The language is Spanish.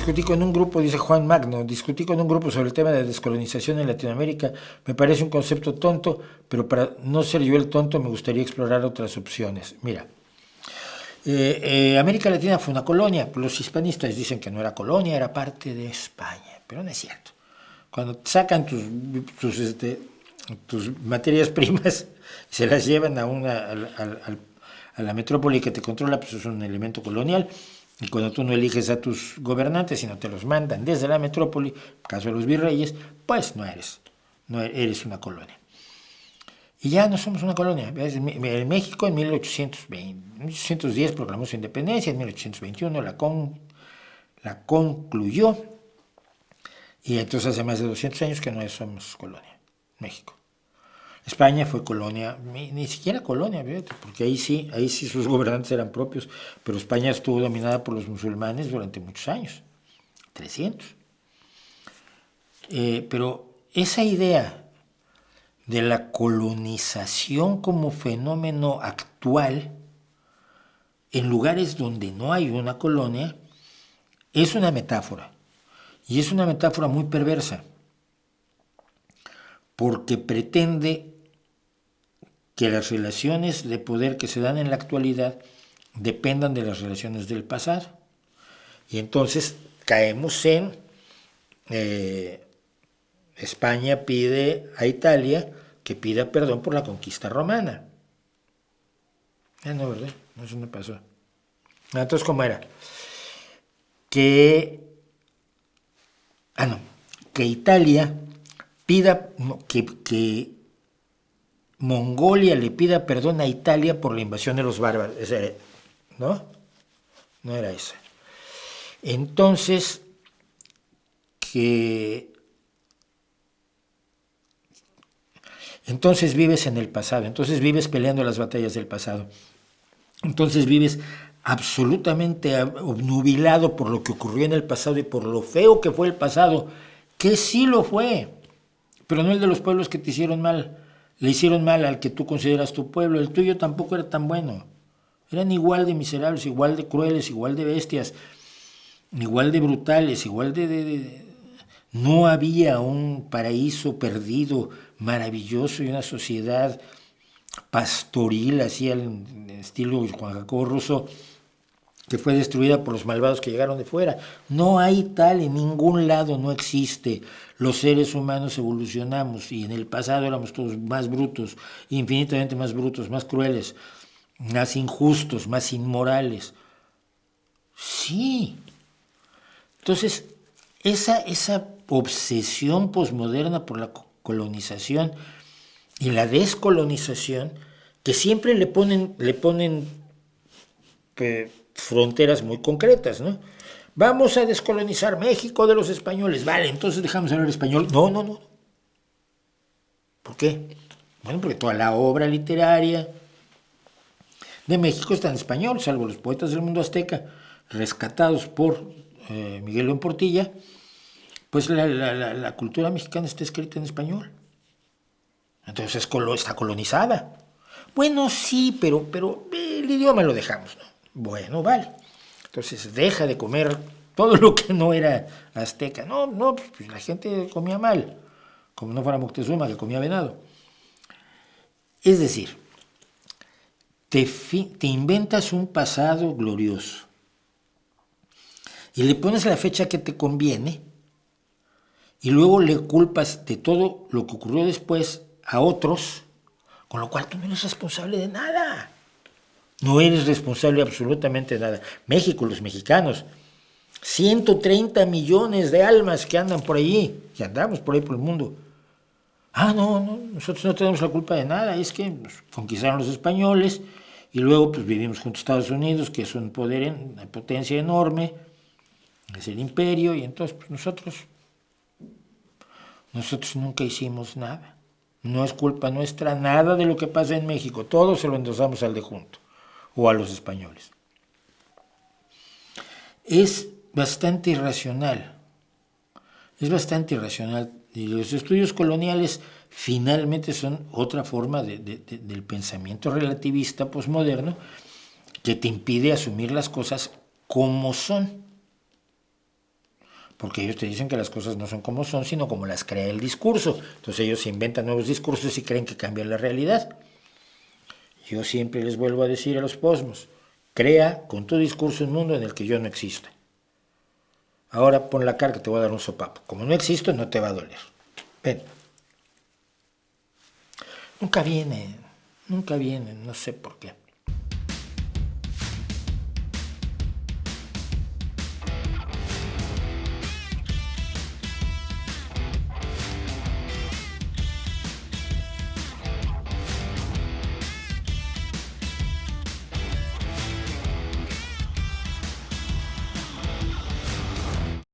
discutí con un grupo, dice Juan Magno, discutí con un grupo sobre el tema de descolonización en Latinoamérica. Me parece un concepto tonto, pero para no ser yo el tonto me gustaría explorar otras opciones. Mira, América Latina fue una colonia. Los hispanistas dicen que no era colonia, era parte de España, pero no es cierto. Cuando sacan tus materias primas y se las llevan a la metrópoli que te controla, pues es un elemento colonial. Y cuando tú no eliges a tus gobernantes, sino te los mandan desde la metrópoli, caso de los virreyes, pues no eres una colonia. Y ya no somos una colonia. México en 1810 proclamó su independencia, en 1821 la concluyó, y entonces hace más de 200 años que no somos colonia, México. España fue colonia, ni siquiera colonia, porque ahí sí sus gobernantes eran propios, pero España estuvo dominada por los musulmanes durante muchos años, 300. Pero esa idea de la colonización como fenómeno actual en lugares donde no hay una colonia es una metáfora, y es una metáfora muy perversa, porque pretende que las relaciones de poder que se dan en la actualidad dependan de las relaciones del pasado. Y entonces caemos en España pide a Italia que pida perdón por la conquista romana. No, ¿verdad? No, eso no pasó. Entonces, ¿cómo era? Que Italia pida, que Mongolia le pida perdón a Italia por la invasión de los bárbaros. ¿No? No era esa. Entonces, entonces vives en el pasado, entonces vives peleando las batallas del pasado, entonces vives absolutamente obnubilado por lo que ocurrió en el pasado y por lo feo que fue el pasado, que sí lo fue, pero no el de los pueblos que te hicieron mal. Le hicieron mal al que tú consideras tu pueblo, el tuyo tampoco era tan bueno. Eran igual de miserables, igual de crueles, igual de bestias, igual de brutales, igual de... No había un paraíso perdido, maravilloso, y una sociedad pastoril, así al estilo Juan Jacobo Rousseau, que fue destruida por los malvados que llegaron de fuera. No hay tal, en ningún lado no existe. Los seres humanos evolucionamos y en el pasado éramos todos más brutos, infinitamente más brutos, más crueles, más injustos, más inmorales. Sí. Entonces, esa obsesión posmoderna por la colonización y la descolonización, que siempre le ponen fronteras muy concretas, ¿no? Vamos a descolonizar México de los españoles. Vale, entonces dejamos de hablar español. No. ¿Por qué? Bueno, porque toda la obra literaria de México está en español, salvo los poetas del mundo azteca, rescatados por Miguel León Portilla. Pues la cultura mexicana está escrita en español. Entonces está colonizada. Bueno, sí, pero el idioma lo dejamos, ¿no? Bueno, vale. Entonces deja de comer todo lo que no era azteca. No, pues la gente comía mal, como no fuera Moctezuma, que comía venado. Es decir, te inventas un pasado glorioso y le pones la fecha que te conviene y luego le culpas de todo lo que ocurrió después a otros, con lo cual tú no eres responsable de nada. No eres responsable absolutamente de nada. México, los mexicanos, 130 millones de almas que andan por allí, que andamos por ahí por el mundo. No, nosotros no tenemos la culpa de nada, es que nos conquistaron los españoles y luego pues vivimos junto a Estados Unidos, que es un poder, una potencia enorme, es el imperio, y entonces pues nosotros nunca hicimos nada. No es culpa nuestra nada de lo que pasa en México, todo se lo endosamos al de junto o a los españoles. Es bastante irracional, y los estudios coloniales finalmente son otra forma del pensamiento relativista posmoderno que te impide asumir las cosas como son. porque ellos te dicen que las cosas no son como son, sino como las crea el discurso. Entonces ellos inventan nuevos discursos y creen que cambian la realidad. Yo siempre les vuelvo a decir a los posmos, crea con tu discurso un mundo en el que yo no existo. Ahora pon la cara que te voy a dar un sopapo. Como no existo, no te va a doler. Ven. Nunca vienen, no sé por qué.